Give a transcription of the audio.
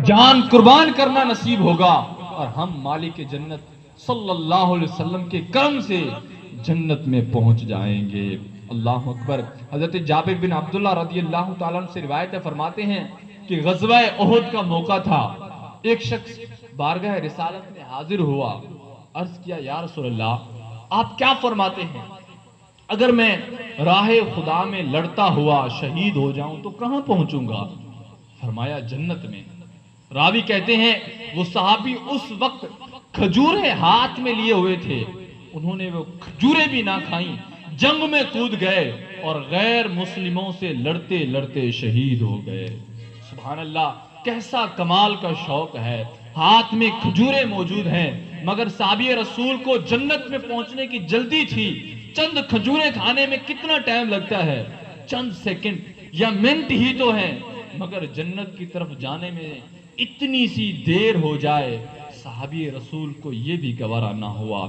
جان قربان کرنا نصیب ہوگا اور ہم مالک جنت صلی اللہ علیہ وسلم کے کرم سے جنت میں پہنچ جائیں گے۔ اللہ اکبر۔ حضرت جابر بن عبداللہ رضی اللہ تعالیٰ عنہ سے روایت فرماتے ہیں کہ غزوہ احد کا موقع تھا، ایک شخص بارگاہ رسالت میں حاضر ہوا، عرض کیا یا رسول اللہ آپ کیا فرماتے ہیں، اگر میں راہ خدا میں لڑتا ہوا شہید ہو جاؤں تو کہاں پہنچوں گا؟ فرمایا جنت میں۔ راوی کہتے ہیں وہ صحابی اس وقت کھجوریں ہاتھ میں لیے ہوئے تھے، انہوں نے وہ کھجوریں بھی نہ کھائیں، جنگ میں کود گئے اور غیر مسلموں سے لڑتے لڑتے شہید ہو گئے۔ سبحان اللہ، کیسا کمال کا شوق ہے، ہاتھ میں کھجوریں موجود ہیں مگر صحابی رسول کو جنت میں پہنچنے کی جلدی تھی۔ چند کھجوریں کھانے میں کتنا ٹائم لگتا ہے، چند سیکنڈ یا منٹ ہی تو ہیں، مگر جنت کی طرف جانے میں اتنی سی دیر ہو جائے، صحابی رسول کو یہ بھی گوارا نہ ہوا۔